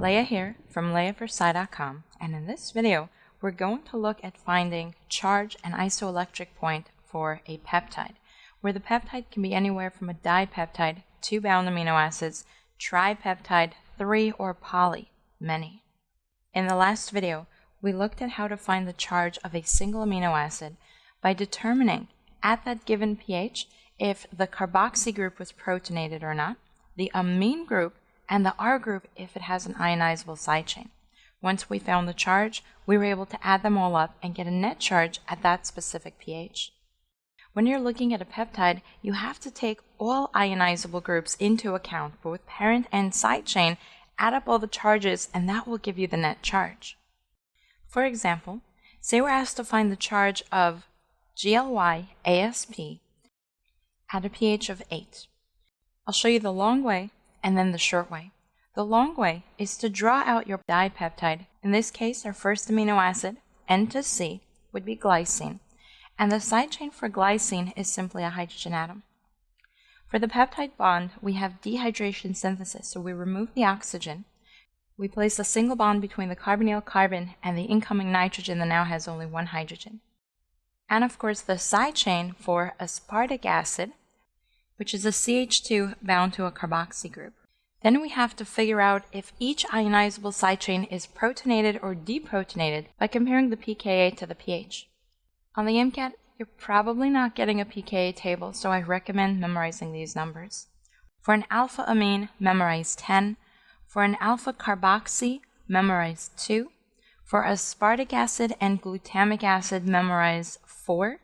Leah here from leahversai.com, and in this video we're going to look at finding charge and isoelectric point for a peptide, where the peptide can be anywhere from a dipeptide, 2 bound amino acids, tripeptide, 3, or poly, many. In the last video, we looked at how to find the charge of a single amino acid by determining at that given pH if the carboxy group was protonated or not, the amine group, and the R group if it has an ionizable side chain. Once we found the charge, we were able to add them all up and get a net charge at that specific pH. When you're looking at a peptide, you have to take all ionizable groups into account, both parent and side chain, add up all the charges, and that will give you the net charge. For example, say we're asked to find the charge of GLY-ASP at a pH of 8. I'll show you the long way and then the short way. The long way is to draw out your dipeptide. In this case, our first amino acid, N to C, would be glycine, and the side chain for glycine is simply a hydrogen atom. For the peptide bond, we have dehydration synthesis, so we remove the oxygen. We place a single bond between the carbonyl carbon and the incoming nitrogen that now has only one hydrogen. And of course, the side chain for aspartic acid, which is a CH2 bound to a carboxy group. Then we have to figure out if each ionizable side chain is protonated or deprotonated by comparing the pKa to the pH. On the MCAT, you're probably not getting a pKa table, so I recommend memorizing these numbers. For an alpha amine, memorize 10. For an alpha carboxy, memorize 2. For aspartic acid and glutamic acid, memorize 4.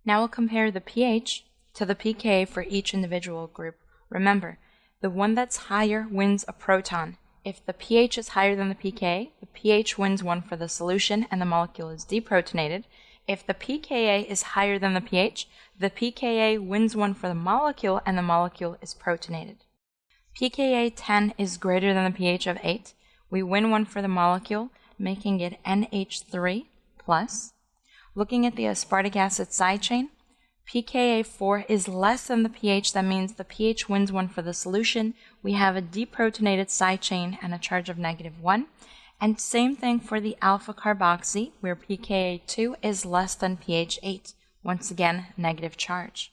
Now we'll compare the pH to the pKa for each individual group. Remember, the one that's higher wins a proton. If the pH is higher than the pKa, the pH wins one for the solution and the molecule is deprotonated. If the pKa is higher than the pH, the pKa wins one for the molecule and the molecule is protonated. pKa 10 is greater than the pH of 8. We win one for the molecule, making it NH3+. Looking at the aspartic acid side chain, pKa 4 is less than the pH. That means the pH wins one for the solution. We have a deprotonated side chain and a charge of -1. And same thing for the alpha carboxy, where pKa 2 is less than pH 8. Once again, negative charge.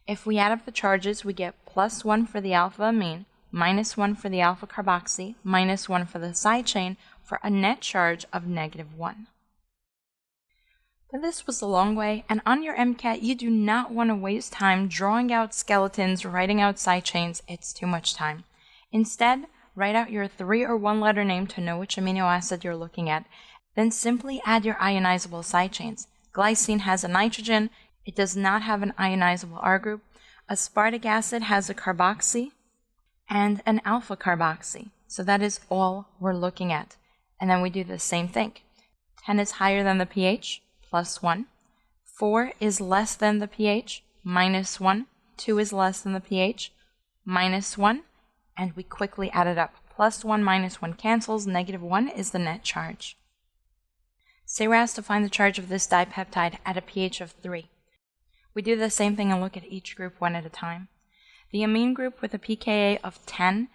If we add up the charges, we get +1 for the alpha amine, -1 for the alpha carboxy, -1 for the side chain, for a net charge of -1. But this was the long way, and on your MCAT, you do not want to waste time drawing out skeletons, writing out side chains. It's too much time. Instead, write out your 3 or 1 letter name to know which amino acid you're looking at, then simply add your ionizable side chains. Glycine has a nitrogen. It does not have an ionizable R group. Aspartic acid has a carboxy and an alpha carboxy. So that is all we're looking at. And then we do the same thing. 10 is higher than the pH. +1. 4 is less than the pH, -1. 2 is less than the pH, -1. And we quickly add it up. +1 -1 cancels, -1 is the net charge. Say we're asked to find the charge of this dipeptide at a pH of 3. We do the same thing and look at each group one at a time. The amine group with a pKa of 10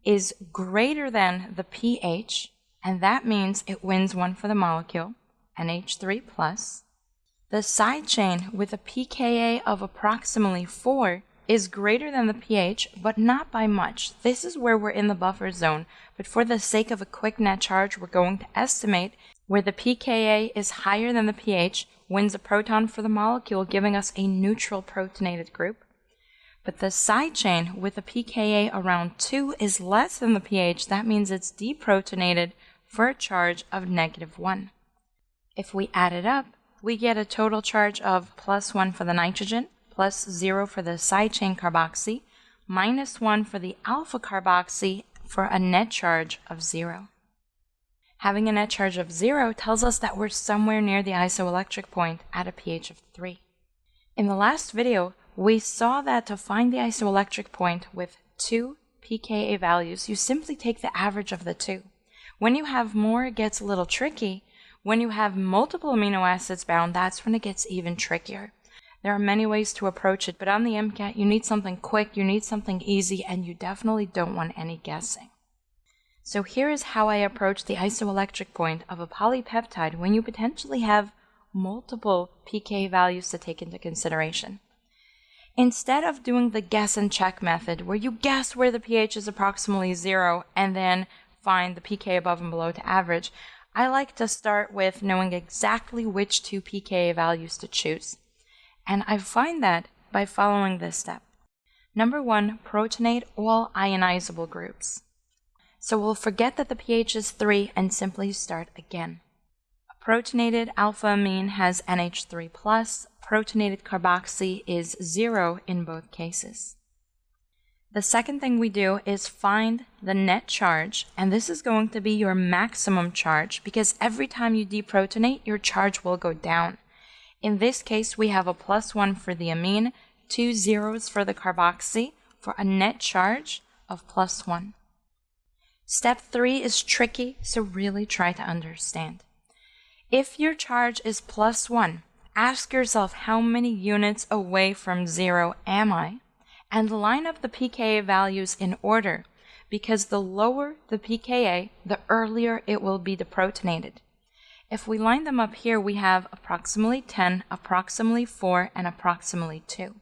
is greater than the pH, and that means it wins one for the molecule, NH3+. The side chain with a pKa of approximately 4 is greater than the pH, but not by much. This is where we're in the buffer zone, but for the sake of a quick net charge, we're going to estimate where the pKa is higher than the pH, wins a proton for the molecule, giving us a neutral protonated group. But the side chain with a pKa around 2 is less than the pH. That means it's deprotonated for a charge of -1. If we add it up, we get a total charge of +1 for the nitrogen, +0 for the side chain carboxy, -1 for the alpha carboxy, for a net charge of 0. Having a net charge of 0 tells us that we're somewhere near the isoelectric point at a pH of 3. In the last video, we saw that to find the isoelectric point with 2 pKa values, you simply take the average of the 2. When you have more, it gets a little tricky. When you have multiple amino acids bound, that's when it gets even trickier. There are many ways to approach it, but on the MCAT, you need something quick, you need something easy, and you definitely don't want any guessing. So here is how I approach the isoelectric point of a polypeptide when you potentially have multiple pK values to take into consideration. Instead of doing the guess and check method, where you guess where the pH is approximately 0 and then find the pK above and below to average, I like to start with knowing exactly which two pK values to choose. And I find that by following this step. Number 1, protonate all ionizable groups. So we'll forget that the pH is 3 and simply start again. A protonated alpha amine has NH3+, protonated carboxy is 0 in both cases. The second thing we do is find the net charge, and this is going to be your maximum charge because every time you deprotonate, your charge will go down. In this case, we have a +1 for the amine, 2 zeros for the carboxy, for a net charge of +1. Step 3 is tricky, so really try to understand. If your charge is +1, ask yourself how many units away from 0 am I, and line up the pKa values in order, because the lower the pKa, the earlier it will be deprotonated. If we line them up here, we have approximately 10, approximately 4, and approximately 2.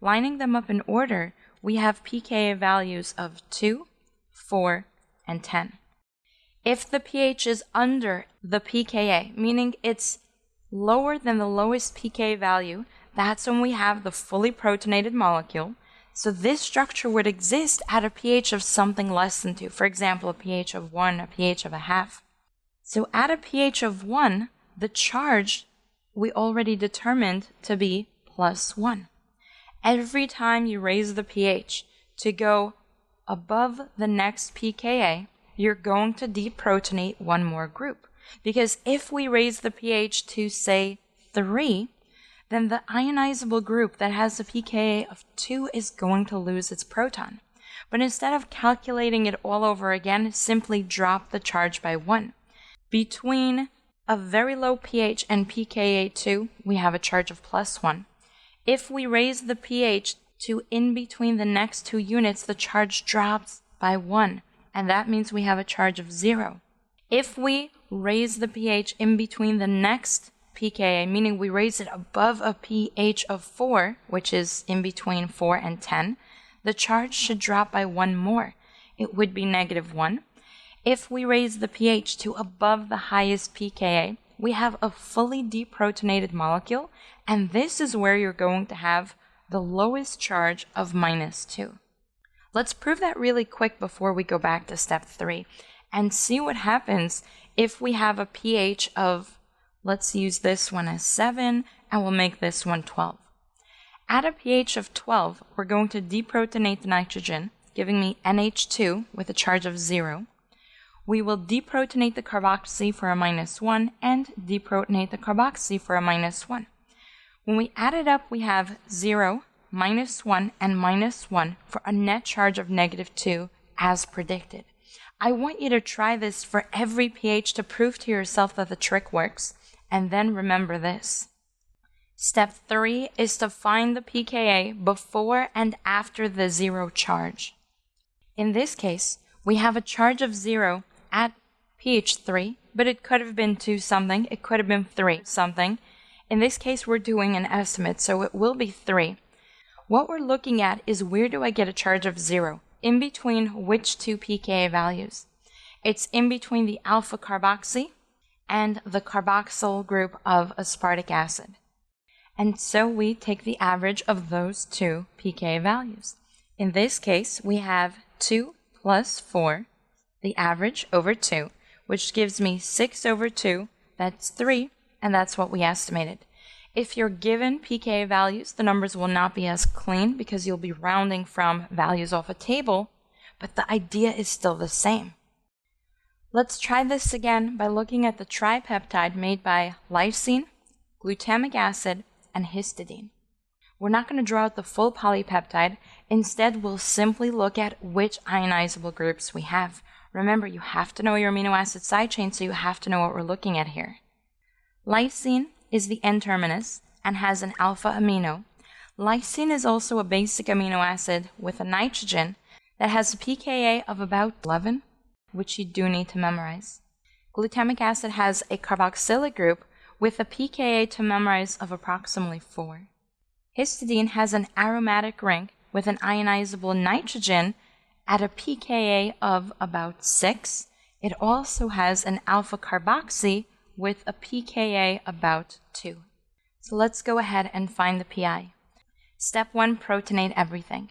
Lining them up in order, we have pKa values of 2, 4, and 10. If the pH is under the pKa, meaning it's lower than the lowest pK value, that's when we have the fully protonated molecule. So this structure would exist at a pH of something less than 2. For example, a pH of 1, a pH of 0.5. So at a pH of 1, the charge we already determined to be +1. Every time you raise the pH to go above the next pKa, you're going to deprotonate one more group. Because if we raise the pH to, say, 3, then the ionizable group that has a pKa of 2 is going to lose its proton. But instead of calculating it all over again, simply drop the charge by 1. Between a very low pH and pKa 2, we have a charge of +1. If we raise the pH to in between the next two units, the charge drops by 1, and that means we have a charge of 0. If we raise the pH in between the next pKa, meaning we raise it above a pH of 4, which is in between 4 and 10, the charge should drop by 1 more. It would be -1. If we raise the pH to above the highest pKa, we have a fully deprotonated molecule, and this is where you're going to have the lowest charge of -2. Let's prove that really quick before we go back to step 3 and see what happens if we have a pH of, let's use this one as 7, and we'll make this one 12. At a pH of 12, we're going to deprotonate the nitrogen, giving me NH2 with a charge of 0. We will deprotonate the carboxy for a -1 and deprotonate the carboxy for a -1. When we add it up, we have 0, -1, and -1 for a net charge of -2 as predicted. I want you to try this for every pH to prove to yourself that the trick works, and then remember this. Step 3 is to find the pKa before and after the 0 charge. In this case, we have a charge of 0 at pH 3, but it could have been 2 something, it could have been 3 something. In this case, we're doing an estimate, so it will be 3. What we're looking at is where do I get a charge of 0? In between which two pKa values? It's in between the alpha carboxy and the carboxyl group of aspartic acid. And so we take the average of those two pKa values. In this case, we have 2 plus 4, the average over 2, which gives me 6 over 2, that's 3, and that's what we estimated. If you're given pKa values, the numbers will not be as clean because you'll be rounding from values off a table, but the idea is still the same. Let's try this again by looking at the tripeptide made by lysine, glutamic acid, and histidine. We're not going to draw out the full polypeptide. Instead, we'll simply look at which ionizable groups we have. Remember, you have to know your amino acid side chain, so you have to know what we're looking at here. Lysine is the N-terminus and has an alpha amino. Lysine is also a basic amino acid with a nitrogen that has a pKa of about 11. which you do need to memorize. Glutamic acid has a carboxylic group with a pKa to memorize of approximately 4. Histidine has an aromatic ring with an ionizable nitrogen at a pKa of about 6. It also has an alpha carboxy with a pKa about 2. So let's go ahead and find the PI. Step 1, protonate everything.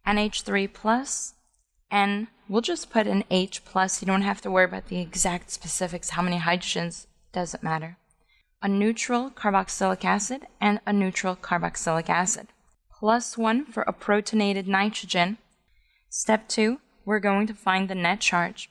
NH3 plus, N, we'll just put an H plus. You don't have to worry about the exact specifics. How many hydrogens, doesn't matter. A neutral carboxylic acid and a neutral carboxylic acid. +1 for a protonated nitrogen. Step 2, we're going to find the net charge.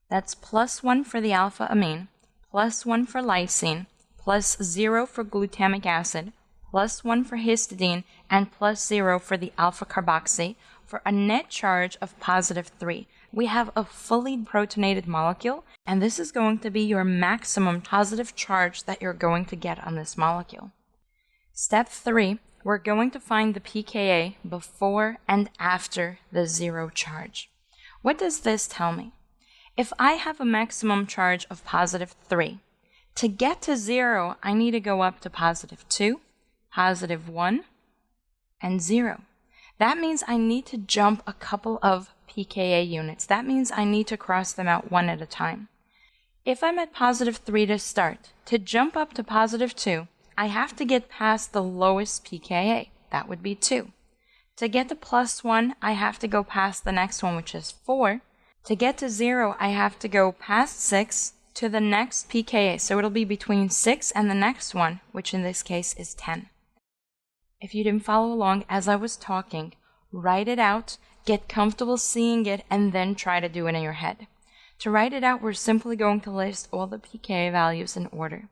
That's +1 for the alpha amine, +1 for lysine, +0 for glutamic acid, +1 for histidine, and +0 for the alpha carboxy, for a net charge of +3. We have a fully protonated molecule, and this is going to be your maximum positive charge that you're going to get on this molecule. Step 3, we're going to find the pKa before and after the 0 charge. What does this tell me? If I have a maximum charge of +3, to get to 0, I need to go up to +2, +1, and 0. That means I need to jump a couple of pKa units. That means I need to cross them out one at a time. If I'm at +3 to start, to jump up to +2, I have to get past the lowest pKa. That would be 2. To get to +1, I have to go past the next one, which is 4. To get to 0, I have to go past 6 to the next pKa. So it'll be between 6 and the next one, which in this case is 10. If you didn't follow along as I was talking, write it out, get comfortable seeing it, and then try to do it in your head. To write it out, we're simply going to list all the pKa values in order.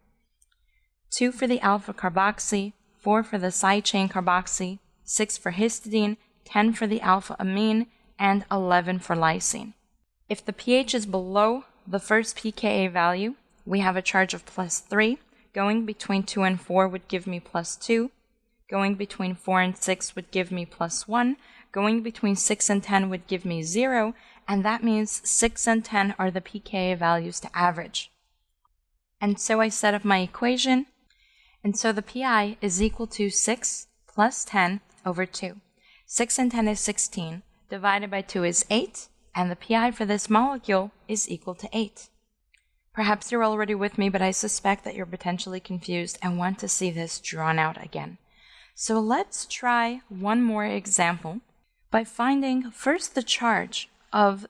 2 for the alpha carboxy, 4 for the side chain carboxy, 6 for histidine, 10 for the alpha amine, and 11 for lysine. If the pH is below the first pKa value, we have a charge of +3. Going between 2 and 4 would give me +2. Going between 4 and 6 would give me +1. Going between 6 and 10 would give me 0. And that means 6 and 10 are the pKa values to average. And so I set up my equation. And so the PI is equal to 6 plus 10 over 2. 6 and 10 is 16. Divided by 2 is 8. And the PI for this molecule is equal to 8. Perhaps you're already with me, but I suspect that you're potentially confused and want to see this drawn out again. So let's try one more example by finding first the charge of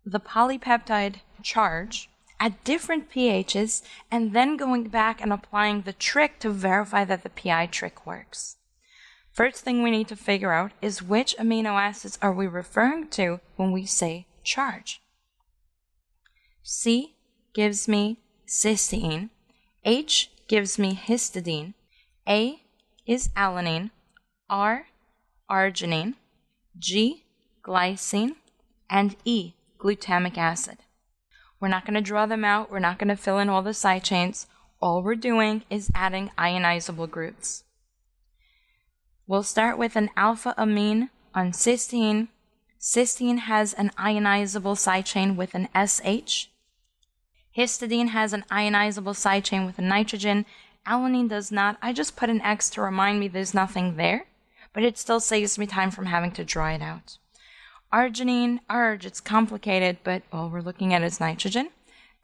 the polypeptide charge at different pHs and then going back and applying the trick to verify that the PI trick works. First thing we need to figure out is which amino acids are we referring to when we say charge. C gives me cysteine, H gives me histidine, A is alanine, R, arginine, G, glycine, and E, glutamic acid. We're not going to draw them out. We're not going to fill in all the side chains. All we're doing is adding ionizable groups. We'll start with an alpha amine on cysteine. Cysteine has an ionizable side chain with an SH. Histidine has an ionizable side chain with a nitrogen. Alanine does not. I just put an X to remind me there's nothing there, but it still saves me time from having to draw it out. Arginine, it's complicated, but all we're looking at is nitrogen.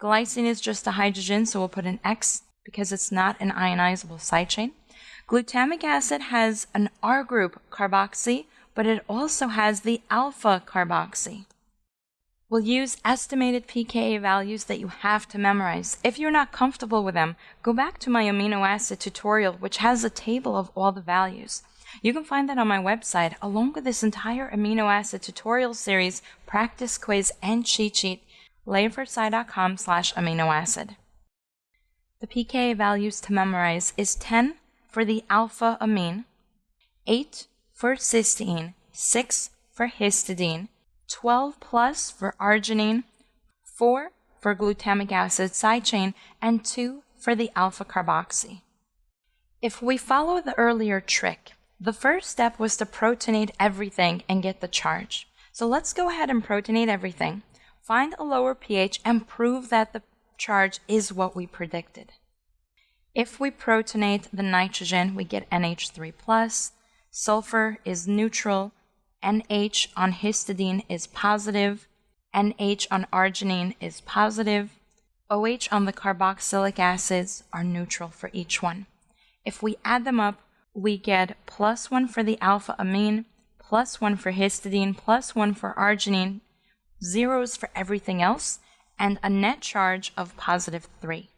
Glycine is just a hydrogen, so we'll put an X because it's not an ionizable side chain. Glutamic acid has an R group carboxy, but it also has the alpha carboxy. We'll use estimated pKa values that you have to memorize. If you're not comfortable with them, go back to my amino acid tutorial, which has a table of all the values. You can find that on my website, along with this entire amino acid tutorial series, practice quiz, and cheat sheet, lateforsci.com/aminoacid. The pKa values to memorize is 10 for the alpha amine, 8 for cysteine, 6 for histidine, 12 plus for arginine, 4 for glutamic acid side chain, and 2 for the alpha carboxy. If we follow the earlier trick, the first step was to protonate everything and get the charge. So let's go ahead and protonate everything. Find a lower pH and prove that the charge is what we predicted. If we protonate the nitrogen, we get NH3+, sulfur is neutral, NH on histidine is positive, NH on arginine is positive, OH on the carboxylic acids are neutral for each one. If we add them up, we get +1 for the alpha amine, +1 for histidine, +1 for arginine, zeros for everything else, and a net charge of +3.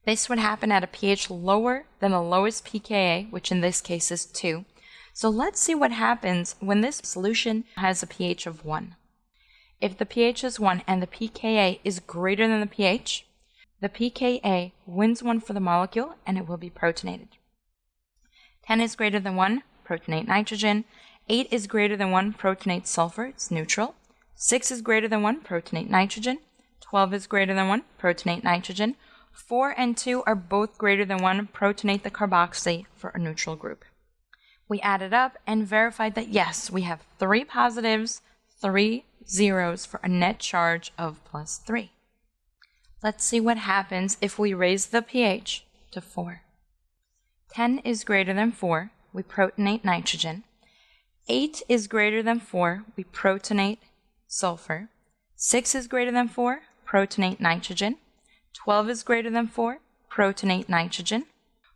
This would happen at a pH lower than the lowest pKa, which in this case is 2. So let's see what happens when this solution has a pH of 1. If the pH is 1 and the pKa is greater than the pH, the pKa wins 1 for the molecule and it will be protonated. 10 is greater than 1, protonate nitrogen. 8 is greater than 1, protonate sulfur, it's neutral. 6 is greater than 1, protonate nitrogen. 12 is greater than 1, protonate nitrogen. 4 and 2 are both greater than 1, protonate the carboxy for a neutral group. We added up and verified that yes, we have 3 positives, 3 zeros for a net charge of +3. Let's see what happens if we raise the pH to 4. 10 is greater than 4, we protonate nitrogen. 8 is greater than 4, we protonate sulfur. 6 is greater than 4, protonate nitrogen. 12 is greater than 4, protonate nitrogen.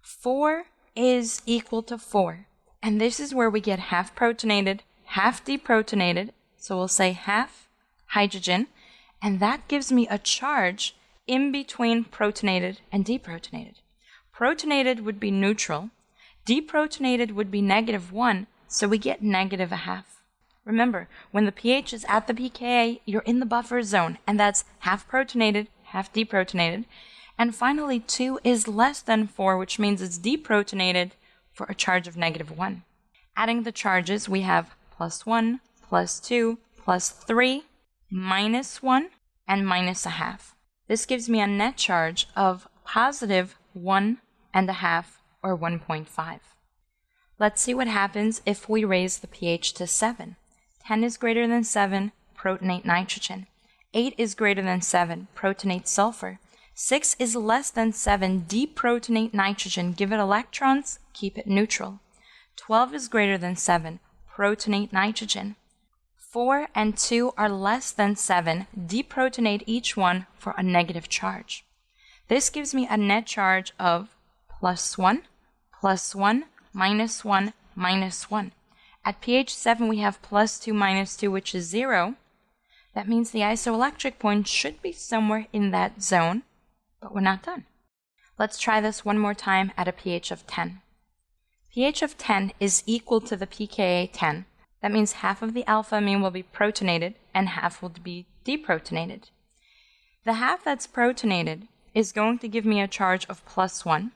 4 is equal to 4, and this is where we get half protonated, half deprotonated, so we'll say half hydrogen, and that gives me a charge in between protonated and deprotonated. Protonated would be neutral, deprotonated would be -1, so we get -1/2. Remember, when the pH is at the pKa, you're in the buffer zone, and that's half protonated, half deprotonated. And finally, 2 is less than 4, which means it's deprotonated for a charge of -1. Adding the charges, we have +1, +2, +3, -1, and -1/2. This gives me a net charge of +1.5 or 1.5. Let's see what happens if we raise the pH to 7. 10 is greater than 7, protonate nitrogen. 8 is greater than 7, protonate sulfur. 6 is less than 7, deprotonate nitrogen, give it electrons, keep it neutral. 12 is greater than 7, protonate nitrogen. 4 and 2 are less than 7, deprotonate each one for a negative charge. This gives me a net charge of +1, +1, -1, -1. At pH 7 we have +2, -2, which is 0. That means the isoelectric point should be somewhere in that zone, but we're not done. Let's try this one more time at a pH of 10. pH of 10 is equal to the pKa 10. That means half of the alpha amine will be protonated and half will be deprotonated. The half that's protonated is going to give me a charge of +1.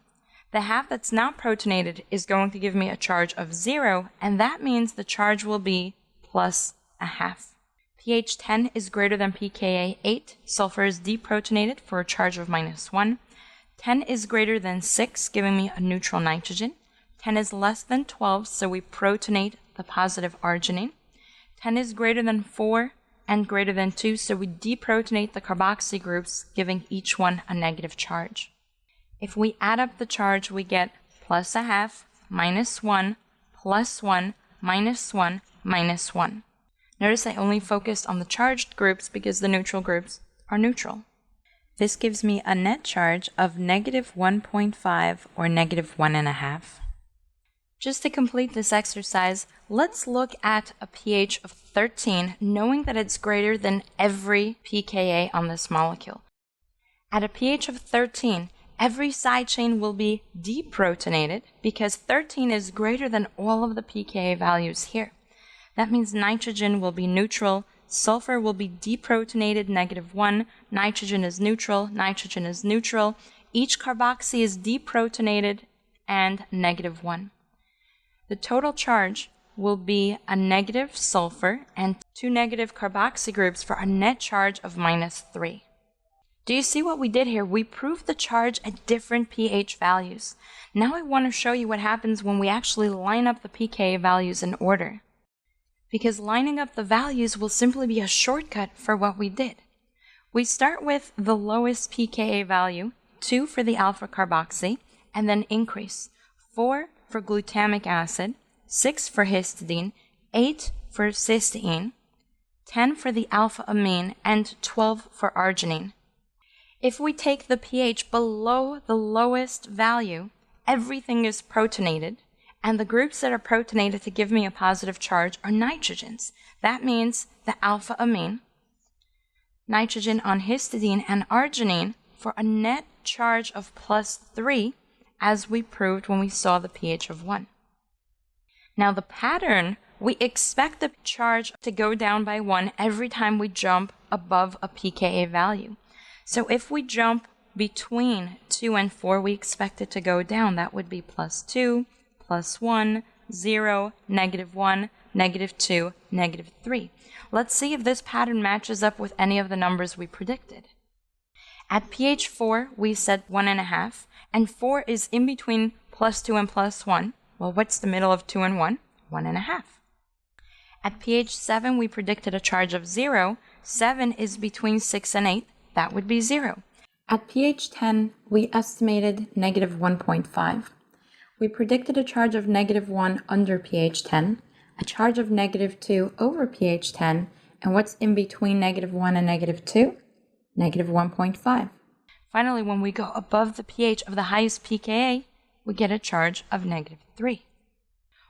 The half that's not protonated is going to give me a charge of 0, and that means the charge will be +1/2. pH 10 is greater than pKa 8. Sulfur is deprotonated for a charge of -1. 10 is greater than 6, giving me a neutral nitrogen. 10 is less than 12, so we protonate the positive arginine. 10 is greater than 4 and greater than 2, so we deprotonate the carboxy groups, giving each one a negative charge. If we add up the charge, we get +1/2, -1, +1, -1, -1. Notice I only focused on the charged groups because the neutral groups are neutral. This gives me a net charge of -1.5 or -1.5. Just to complete this exercise, let's look at a pH of 13, knowing that it's greater than every pKa on this molecule. At a pH of 13, every side chain will be deprotonated because 13 is greater than all of the pKa values here. That means nitrogen will be neutral, sulfur will be deprotonated -1, nitrogen is neutral, each carboxy is deprotonated and -1. The total charge will be a negative sulfur and 2 negative carboxy groups for a net charge of -3. Do you see what we did here? We proved the charge at different pH values. Now I want to show you what happens when we actually line up the pKa values in order. Because lining up the values will simply be a shortcut for what we did. We start with the lowest pKa value, 2 for the alpha carboxy, and then increase. 4 for glutamic acid, 6 for histidine, 8 for cysteine, 10 for the alpha amine, and 12 for arginine. If we take the pH below the lowest value, everything is protonated, and the groups that are protonated to give me a positive charge are nitrogens. That means the alpha amine, nitrogen on histidine, and arginine for a net charge of +3, as we proved when we saw the pH of 1. Now the pattern, we expect the charge to go down by 1 every time we jump above a pKa value. So if we jump between 2 and 4, we expect it to go down. That would be +2, +1, 0, -1, -2, -3. Let's see if this pattern matches up with any of the numbers we predicted. At pH 4, we said 1.5, and 4 is in between +2 and +1. Well, what's the middle of 2 and 1? 1.5. At pH 7, we predicted a charge of 0. 7 is between 6 and 8. That would be 0. At pH 10, we estimated -1.5. We predicted a charge of -1 under pH 10, a charge of -2 over pH 10, and what's in between -1 and -2? -1.5. Finally, when we go above the pH of the highest pKa, we get a charge of -3.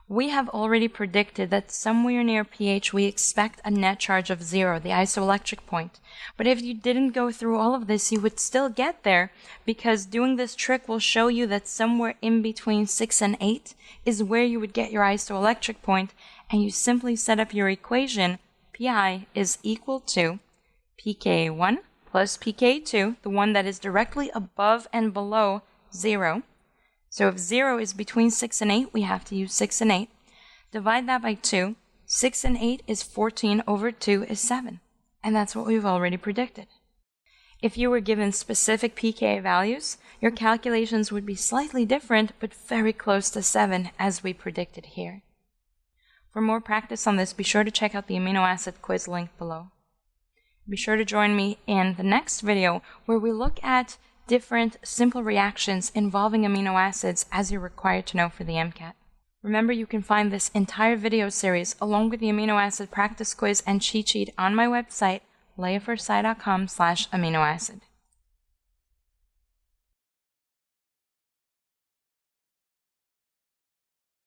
We have already predicted that somewhere near pH we expect a net charge of 0, the isoelectric point. But if you didn't go through all of this, you would still get there, because doing this trick will show you that somewhere in between 6 and 8 is where you would get your isoelectric point, and you simply set up your equation. Pi is equal to pKa1 plus pKa2, the one that is directly above and below 0. So if 0 is between 6 and 8, we have to use 6 and 8. Divide that by 2. 6 and 8 is 14 over 2 is 7. And that's what we've already predicted. If you were given specific pKa values, your calculations would be slightly different, but very close to 7, as we predicted here. For more practice on this, be sure to check out the amino acid quiz link below. Be sure to join me in the next video, where we look at different simple reactions involving amino acids, as you're required to know for the MCAT. Remember, you can find this entire video series along with the amino acid practice quiz and cheat sheet on my website, leahforsci.com/aminoacid.